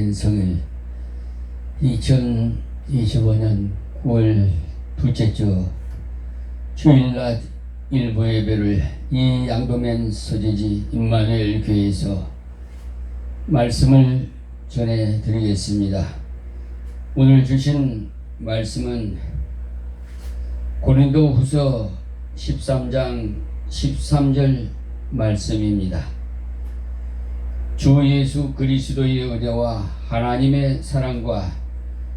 된 성일 2025년 9월 둘째 주 주일날 일부 예배를 이 양도면 소재지 임마누엘 교회에서 말씀을 전해드리겠습니다. 오늘 주신 말씀은 고린도후서 13장 13절 말씀입니다. 주 예수 그리스도의 은혜와 하나님의 사랑과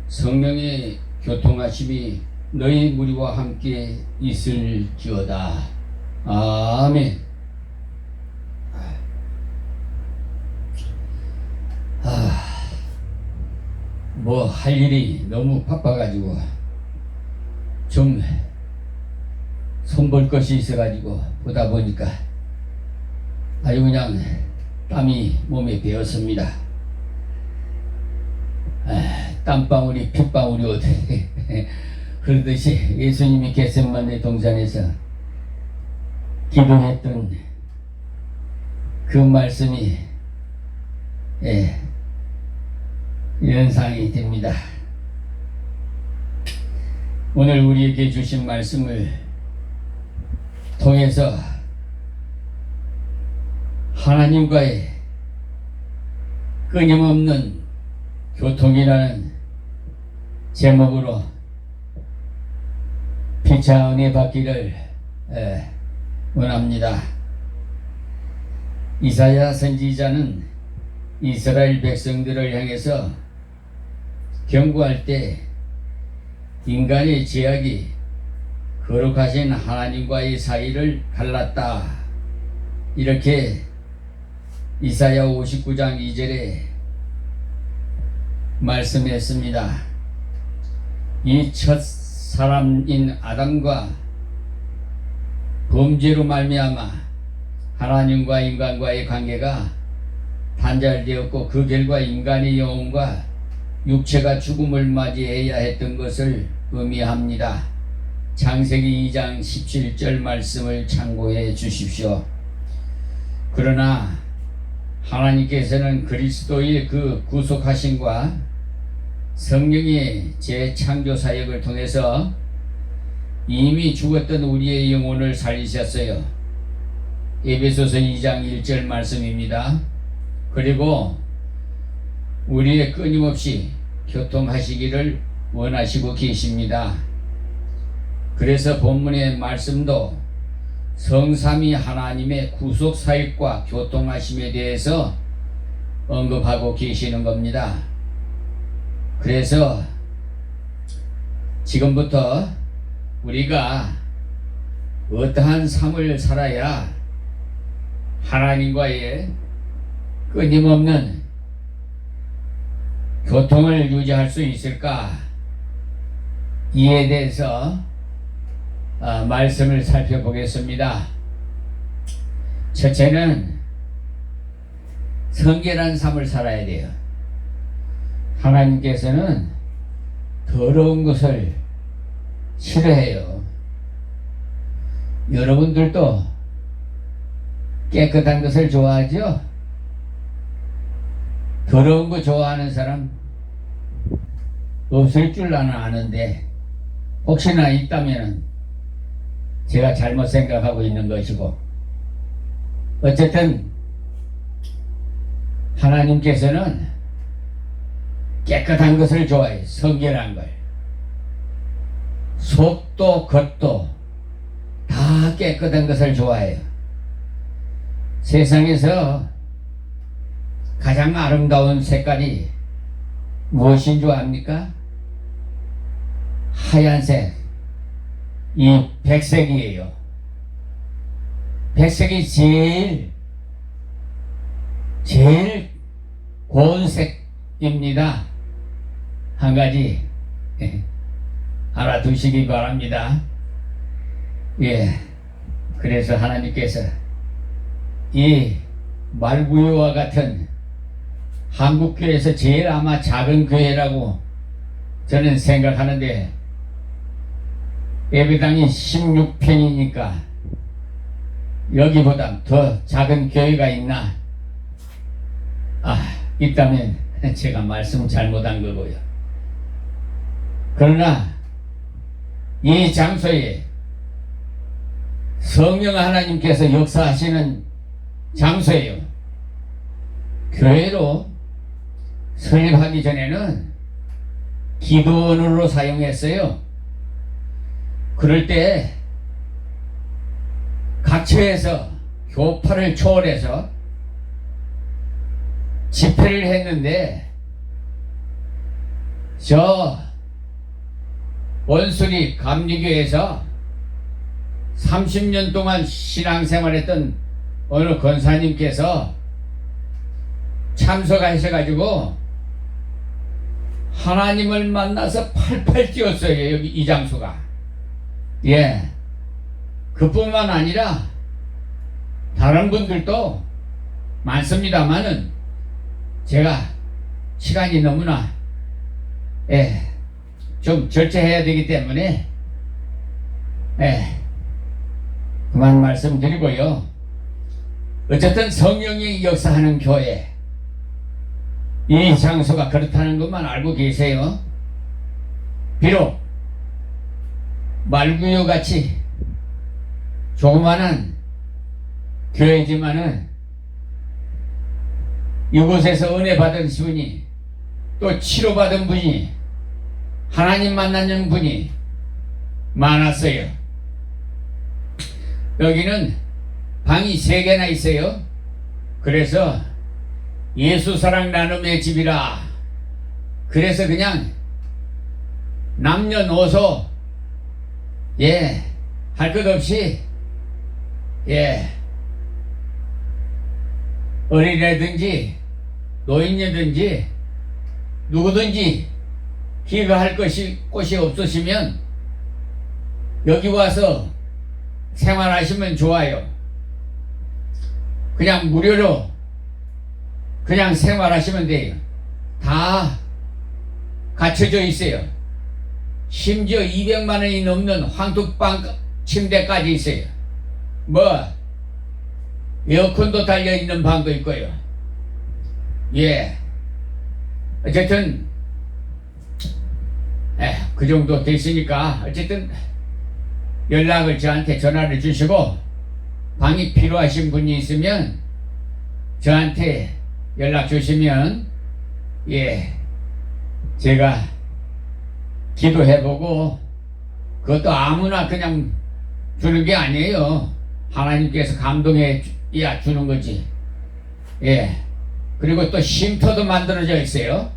성령의 교통하심이 너희 무리와 함께 있을지어다. 아멘. 뭐 할 일이 너무 바빠가지고 좀 손볼 것이 있어가지고 보다 보니까 아주 그냥 땀이 몸에 배었습니다. 땀방울이 핏방울이 어떻게 그러듯이 예수님이 겟세마네 동산에서 기도했던 그 말씀이 연상이 됩니다. 오늘 우리에게 주신 말씀을 통해서 하나님과의 끊임없는 교통이라는 제목으로 피차 은혜 받기를 원합니다. 이사야 선지자는 이스라엘 백성들을 향해서 경고할 때 인간의 죄악이 거룩하신 하나님과의 사이를 갈랐다, 이렇게 이사야 59장 2절에 말씀했습니다. 이 첫 사람인 아담과 범죄로 말미암아 하나님과 인간과의 관계가 단절되었고 그 결과 인간의 영혼과 육체가 죽음을 맞이해야 했던 것을 의미합니다. 창세기 2장 17절 말씀을 참고해 주십시오. 그러나 하나님께서는 그리스도의 그 구속하심과 성령의 재창조 사역을 통해서 이미 죽었던 우리의 영혼을 살리셨어요. 에베소서 2장 1절 말씀입니다. 그리고 우리의 끊임없이 교통하시기를 원하시고 계십니다. 그래서 본문의 말씀도 성삼위 하나님의 구속 사역과 교통하심에 대해서 언급하고 계시는 겁니다. 그래서 지금부터 우리가 어떠한 삶을 살아야 하나님과의 끊임없는 교통을 유지할 수 있을까, 이에 대해서 말씀을 살펴보겠습니다. 첫째는 성결한 삶을 살아야 돼요. 하나님께서는 더러운 것을 싫어해요. 여러분들도 깨끗한 것을 좋아하죠? 더러운 거 좋아하는 사람 없을 줄 나는 아는데, 혹시나 있다면 제가 잘못 생각하고 있는 것이고, 어쨌든 하나님께서는 깨끗한 것을 좋아해요. 성결한 걸. 속도 겉도 다 깨끗한 것을 좋아해요. 세상에서 가장 아름다운 색깔이 무엇인 줄 압니까? 하얀색, 이 백색이에요. 백색이 제일 고운 색입니다. 한 가지 알아두시기 바랍니다. 그래서 하나님께서 이 말구유와 같은 한국교회에서 제일 아마 작은 교회라고 저는 생각하는데, 예배당이 16평이니까 여기보다 더 작은 교회가 있나? 있다면 제가 말씀 잘못한 거고요. 그러나 이 장소에 성령 하나님께서 역사하시는 장소예요. 교회로 설립하기 전에는 기도원으로 사용했어요. 그럴 때 각처에서 교파를 초월해서 집회를 했는데 저 원수리 감리교에서 30년 동안 신앙생활했던 어느 권사님께서 참석하셔가지고 하나님을 만나서 팔팔 뛰었어요. 여기 이 장소가. 예. 그뿐만 아니라 다른 분들도 많습니다만은 제가 시간이 너무나 좀 절제해야 되기 때문에 그만 말씀드리고요. 어쨌든 성령이 역사하는 교회, 이 장소가 그렇다는 것만 알고 계세요. 비록 말구요 같이 조그마한 교회지만은 이곳에서 은혜 받은 분이 또 치료받은 분이 하나님 만나는 분이 많았어요. 여기는 방이 3개나 있어요. 그래서 예수사랑 나눔의 집이라 그래서 그냥 남녀노소 할 것 없이 어린애든지 노인이든지 누구든지 기거할 곳이 없으시면 여기 와서 생활하시면 좋아요. 그냥 무료로 그냥 생활하시면 돼요. 다 갖춰져 있어요. 심지어 200만 원이 넘는 황토방 침대까지 있어요. 에어컨도 달려있는 방도 있고요. 어쨌든 그 정도 됐으니까 어쨌든 연락을 저한테 전화를 주시고 방이 필요하신 분이 있으면 저한테 연락 주시면 제가 기도해보고 그것도 아무나 그냥 주는 게 아니에요. 하나님께서 감동해 주는 거지. 그리고 또 쉼터도 만들어져 있어요.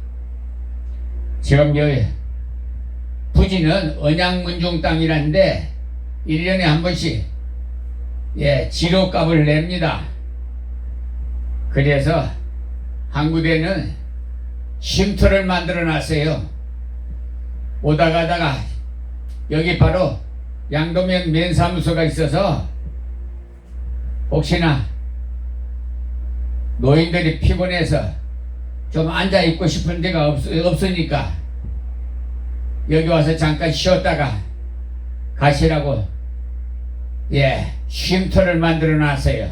지금 여기 부지는 언양문중 땅이라는데 1년에 한 번씩 지료값을 냅니다. 그래서 한 군데는 쉼터를 만들어 놨어요. 오다 가다가 여기 바로 양도면 면사무소가 있어서 혹시나 노인들이 피곤해서 좀 앉아 있고 싶은 데가 없으니까 여기 와서 잠깐 쉬었다가 가시라고 쉼터를 만들어 놨어요.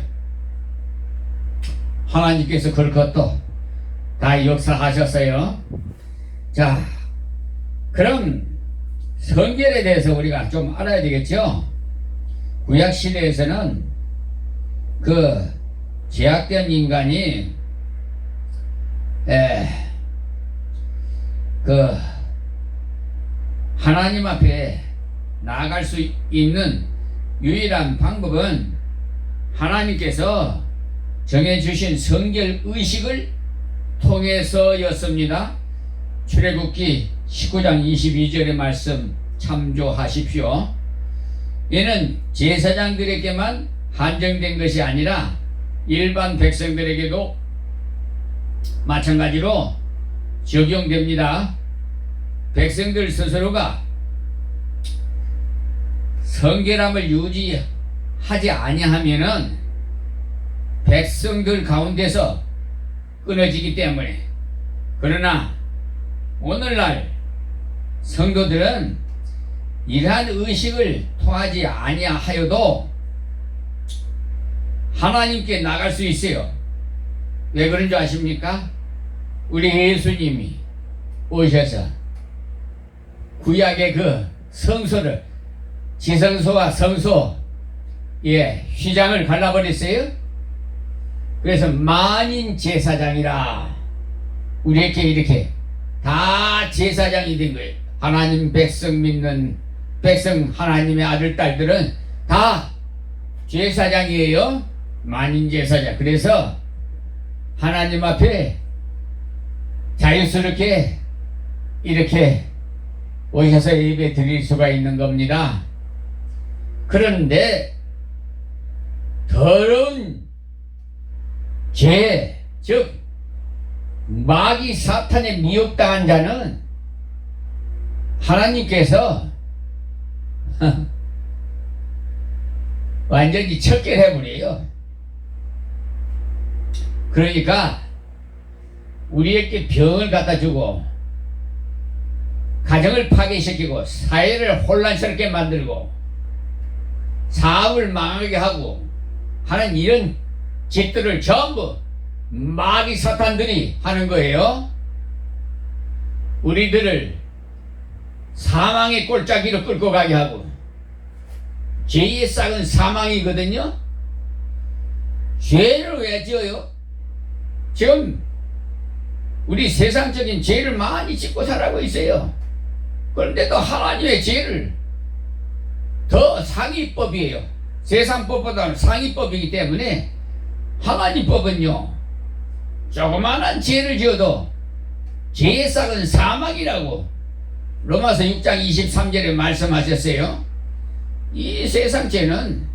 하나님께서 그것도 다 역사하셨어요. 자, 그럼 성결에 대해서 우리가 좀 알아야 되겠죠. 구약시대에서는 그 제약된 인간이 그 하나님 앞에 나아갈 수 있는 유일한 방법은 하나님께서 정해주신 성결 의식을 통해서였습니다. 출애굽기 19장 22절의 말씀 참조하십시오. 이는 제사장들에게만 한정된 것이 아니라 일반 백성들에게도 마찬가지로 적용됩니다. 백성들 스스로가 성결함을 유지하지 아니하면은 백성들 가운데서 끊어지기 때문에. 그러나 오늘날 성도들은 이러한 의식을 통하지 아니하여도 하나님께 나갈 수 있어요. 왜 그런 줄 아십니까? 우리 예수님이 오셔서 구약의 그 성소를, 지성소와 성소, 휘장을 갈라버렸어요. 그래서 만인 제사장이라 우리에게 이렇게 다 제사장이 된 거예요. 하나님 백성 믿는 백성, 하나님의 아들 딸들은 다 제사장이에요. 만인 제사장. 그래서 하나님 앞에 자유스럽게 이렇게 오셔서 예배 드릴 수가 있는 겁니다. 그런데 더러운 죄, 즉 마귀 사탄에 미혹당한 자는 하나님께서 완전히 척결해버려요. 그러니까 우리에게 병을 갖다 주고 가정을 파괴시키고 사회를 혼란스럽게 만들고 사업을 망하게 하고 하는 이런 짓들을 전부 마귀 사탄들이 하는 거예요. 우리들을 사망의 꼴짜기로 끌고 가게 하고, 죄의 싹은 사망이거든요. 죄를 왜 지어요? 지금 우리 세상적인 죄를 많이 짓고 살아가고 있어요. 그런데도 하나님의 죄를 더 상위법이에요. 세상법보다는 상위법이기 때문에 하나님 법은요, 조그마한 죄를 지어도 죄의 싹은 사망이라고 로마서 6장 23절에 말씀하셨어요. 이 세상 죄는,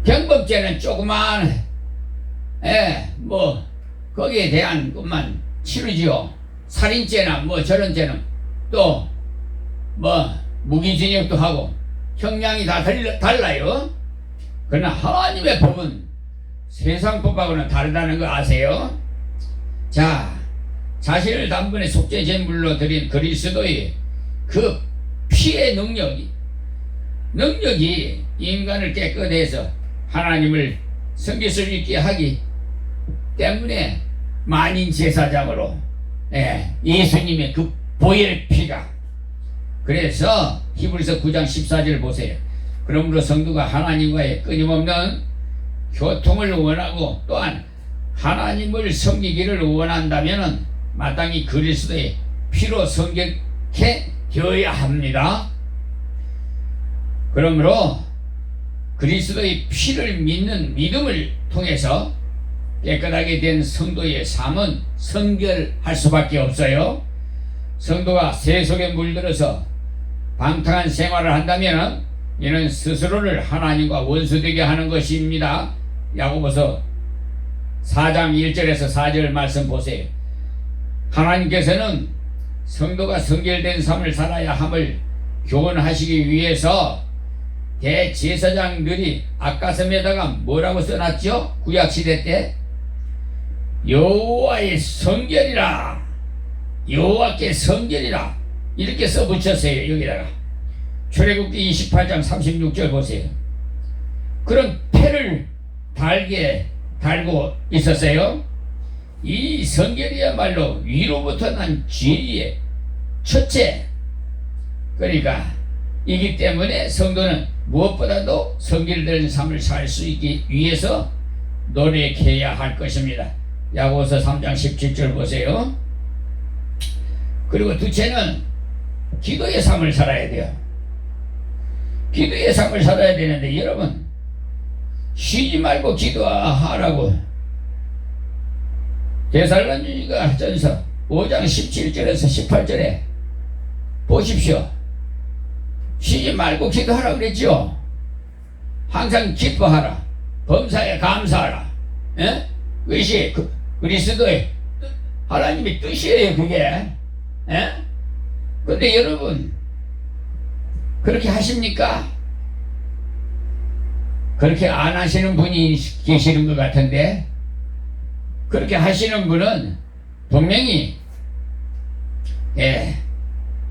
병법죄는 조그만 거기에 대한 것만 치르지요. 살인죄나 저런 죄는 또 무기징역도 하고 형량이 다 달라요. 그러나 하나님의 법은 세상 법하고는 다르다는 거 아세요? 자, 자신을 단번에 속죄 제물로 드린 그리스도의 그 피의 능력이 인간을 깨끗해서 하나님을 섬길 수 있게 하기 때문에 만인 제사장으로 예수님의 그 보혈 피가, 그래서 히브리서 9장 14절 보세요. 그러므로 성도가 하나님과의 끊임없는 교통을 원하고 또한 하나님을 섬기기를 원한다면 마땅히 그리스도의 피로 성결케 되어야 합니다. 그러므로 그리스도의 피를 믿는 믿음을 통해서 깨끗하게 된 성도의 삶은 성결할 수밖에 없어요. 성도가 세 속에 물들어서 방탕한 생활을 한다면 이는 스스로를 하나님과 원수되게 하는 것입니다. 야고보서 4장 1절에서 4절 말씀 보세요. 하나님께서는 성도가 성결된 삶을 살아야 함을 교훈하시기 위해서 대제사장들이 앞가슴에다가 뭐라고 써놨죠? 구약시대 때 여호와의 성결이라, 여호와께 성결이라 이렇게 써붙였어요. 여기다가 출애굽기 28장 36절 보세요. 그런 패를 달고 있었어요. 이 성결이야말로 위로부터 난 죄의 첫째, 그러니까 이기 때문에 성도는 무엇보다도 성결된 삶을 살 수 있기 위해서 노력해야 할 것입니다. 야고보서 3장 17절 보세요. 그리고 둘째는 기도의 삶을 살아야 돼요. 기도의 삶을 살아야 되는데 여러분 쉬지 말고 기도하라고 데살로니가 전서 5장 17절에서 18절에 보십시오. 쉬지 말고 기도하라 그랬죠. 항상 기뻐하라, 범사에 감사하라. 그것이 그리스도의 하나님의 뜻이에요. 그게. 근데 여러분 그렇게 하십니까? 그렇게 안 하시는 분이 계시는 것 같은데, 그렇게 하시는 분은 분명히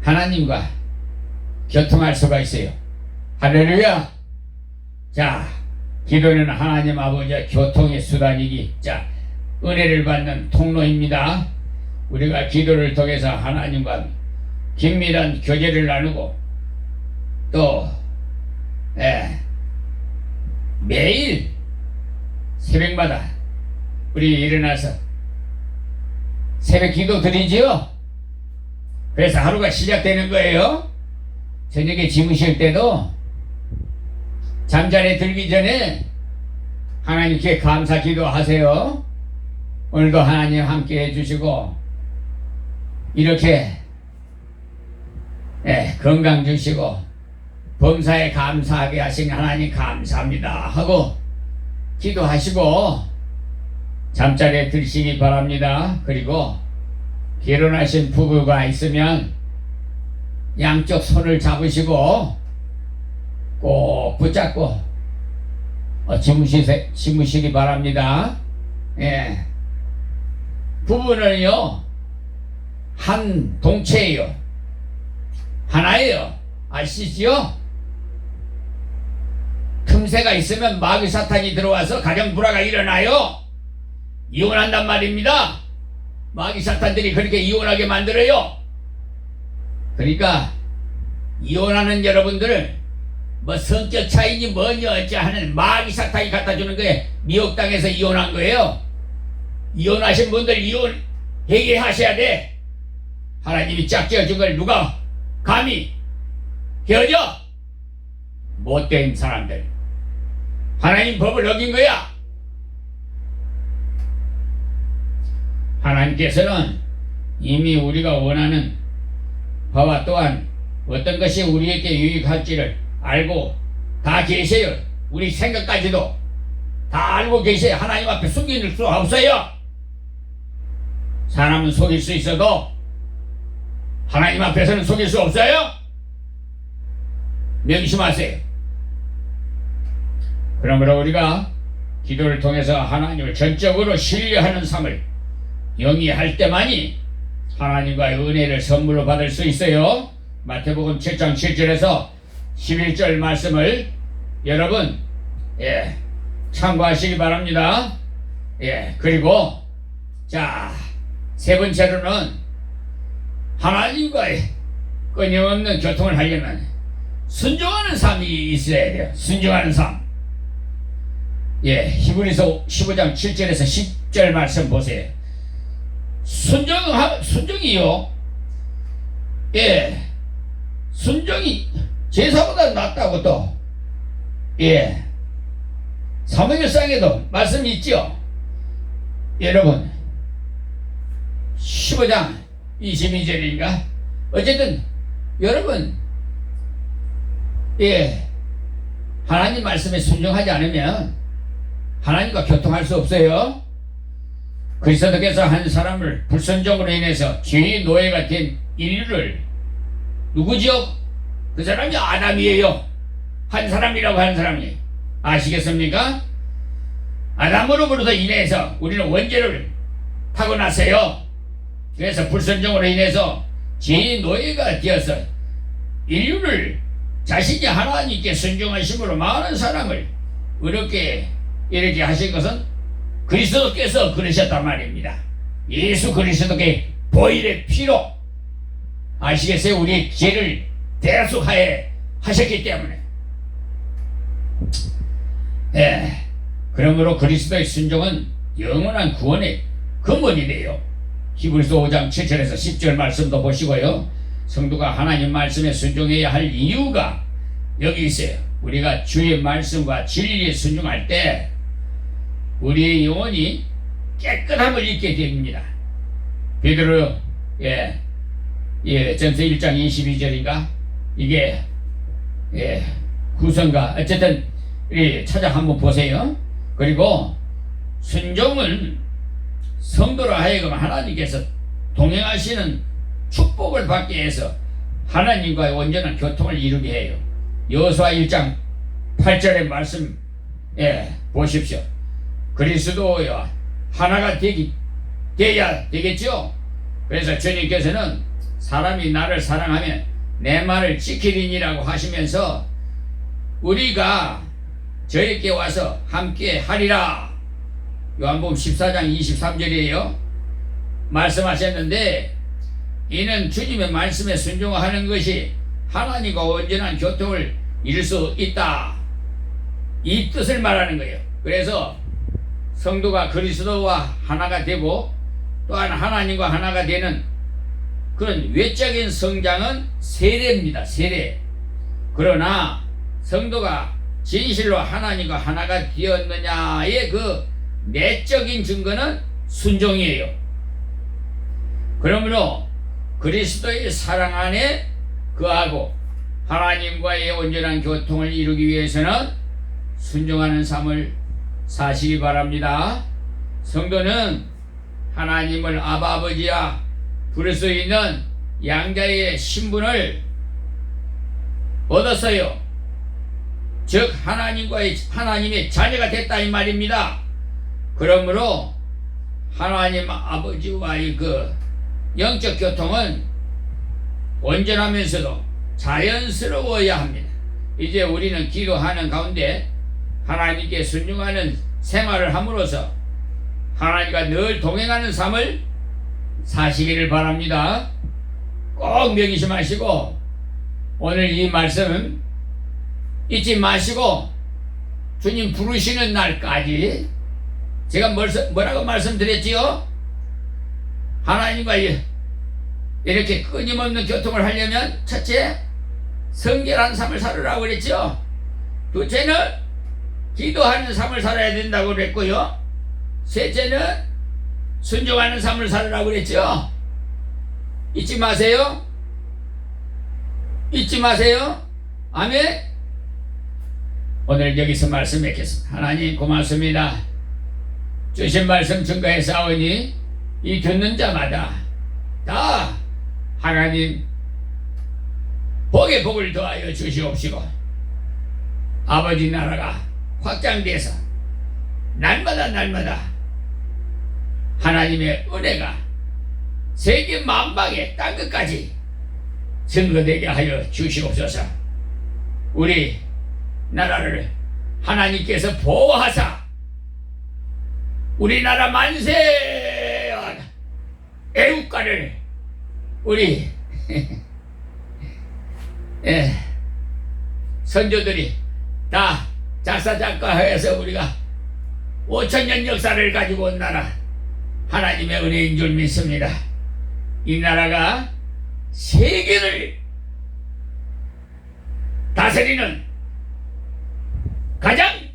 하나님과 교통할 수가 있어요. 할렐루야. 자, 기도는 하나님 아버지와 교통의 수단이기. 자, 은혜를 받는 통로입니다. 우리가 기도를 통해서 하나님과 긴밀한 교제를 나누고 또 매일 새벽마다 우리 일어나서 새벽 기도 드리지요. 그래서 하루가 시작되는 거예요. 저녁에 주무실 때도 잠자리에 들기 전에 하나님께 감사 기도하세요. 오늘도 하나님 함께 해주시고 이렇게 건강 주시고 범사에 감사하게 하신 하나님 감사합니다 하고 기도하시고 잠자리에 들시기 바랍니다. 그리고 결혼하신 부부가 있으면 양쪽 손을 잡으시고 꼭 붙잡고 주무시기 바랍니다. 부부는요 한 동체예요. 하나예요. 아시지요? 틈새가 있으면 마귀 사탄이 들어와서 가정 불화가 일어나요. 이혼한단 말입니다. 마귀 사탄들이 그렇게 이혼하게 만들어요. 그러니까 이혼하는 여러분들 뭐 성격 차이니 뭐니 어찌 하는 마귀 사탄이 갖다 주는 거에 미혹당해서 이혼한 거예요. 이혼하신 분들 이혼 해결하셔야 돼. 하나님이 짝지어준 걸 누가 감히 헤어져? 못된 사람들. 하나님 법을 어긴 거야. 하나님께서는 이미 우리가 원하는 바와 또한 어떤 것이 우리에게 유익할지를 알고 다 계세요. 우리 생각까지도 다 알고 계세요. 하나님 앞에 숨길 수 없어요. 사람은 속일 수 있어도 하나님 앞에서는 속일 수 없어요. 명심하세요. 그러므로 우리가 기도를 통해서 하나님을 전적으로 신뢰하는 삶을 영위할 때만이 하나님과의 은혜를 선물로 받을 수 있어요. 마태복음 7장 7절에서 11절 말씀을 여러분 참고하시기 바랍니다. 그리고 자, 세 번째로는 하나님과의 끊임없는 교통을 하려면 순종하는 삶이 있어야 돼요. 순종하는 삶. 히브리서 15장 7절에서 10절 말씀 보세요. 순종이요. 순종이 제사보다 낫다고 또 사무엘상에도 말씀이 있죠. 여러분 15장 22절인가 어쨌든 여러분 하나님 말씀에 순종하지 않으면 하나님과 교통할 수 없어요. 그리스도께서 한 사람을 불순종으로 인해서 죄의 노예가 된 인류를 누구지요? 그 사람이 아담이에요. 한 사람이라고 하는 사람이 아시겠습니까? 아담으로부터 인해서 우리는 원죄를 타고났어요. 그래서 불순종으로 인해서 죄의 노예가 되어서 인류를 자신이 하나님께 순종하심으로 많은 사람을 어렵게 이렇게 하신 것은 그리스도께서 그러셨단 말입니다. 예수 그리스도께 보혈의 피로 아시겠어요? 우리의 죄를 대속하여 하셨기 때문에 그러므로 그리스도의 순종은 영원한 구원의 근본이 돼요. 히브리서 5장 7절에서 10절 말씀도 보시고요. 성도가 하나님 말씀에 순종해야 할 이유가 여기 있어요. 우리가 주의 말씀과 진리에 순종할 때 우리의 영혼이 깨끗함을 잊게 됩니다. 베드로 전서 1장 22절인가 이게 구성가 어쨌든 찾아 한번 보세요. 그리고 순종은 성도로 하여금 하나님께서 동행하시는 축복을 받게 해서 하나님과의 온전한 교통을 이루게 해요. 여호수아 1장 8절의 말씀 보십시오. 그리스도와 하나가 되어야 되겠죠. 그래서 주님께서는 사람이 나를 사랑하면 내 말을 지키리니라고 하시면서 우리가 저에게 와서 함께 하리라 요한복음 14장 23절이에요. 말씀하셨는데 이는 주님의 말씀에 순종하는 것이 하나님과 온전한 교통을 이룰 수 있다, 이 뜻을 말하는 거예요. 그래서 성도가 그리스도와 하나가 되고 또한 하나님과 하나가 되는 그런 외적인 성장은 세례입니다. 세례. 그러나 성도가 진실로 하나님과 하나가 되었느냐의 그 내적인 증거는 순종이에요. 그러므로 그리스도의 사랑 안에 거하고 하나님과의 온전한 교통을 이루기 위해서는 순종하는 삶을 사시기 바랍니다. 성도는 하나님을 아바 아버지야 부를 수 있는 양자의 신분을 얻었어요. 즉 하나님의 자녀가 됐다 이 말입니다. 그러므로 하나님 아버지와의 그 영적 교통은 온전하면서도 자연스러워야 합니다. 이제 우리는 기도하는 가운데 하나님께 순종하는 생활을 함으로써 하나님과 늘 동행하는 삶을 사시기를 바랍니다. 꼭 명심하시고 오늘 이 말씀 잊지 마시고 주님 부르시는 날까지 제가 뭐라고 말씀드렸지요? 하나님과 이렇게 끊임없는 교통을 하려면 첫째, 성결한 삶을 살으라고 그랬죠. 둘째는 기도하는 삶을 살아야 된다고 그랬고요. 셋째는 순종하는 삶을 살으라고 그랬죠. 잊지 마세요. 잊지 마세요. 아멘. 오늘 여기서 말씀 맺겠습니다. 하나님 고맙습니다. 주신 말씀 증거해 싸우니 이 듣는 자마다 다 하나님 복에 복을 더하여 주시옵시고 아버지 나라가 확장돼서 날마다 하나님의 은혜가 세계 만방에 땅끝까지 증거되게 하여 주시옵소서. 우리 나라를 하나님께서 보호하사 우리나라 만세 애국가를 우리 선조들이 다 작사 작곡해서 우리가 5,000년 역사를 가지고 온 나라 하나님의 은혜인 줄 믿습니다. 이 나라가 세계를 다스리는 가장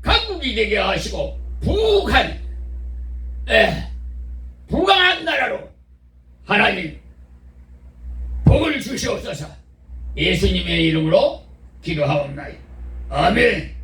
강국이 되게 하시고 부강한 나라로 하나님 복을 주시옵소서. 예수님의 이름으로 기도하옵나이다. 아멘.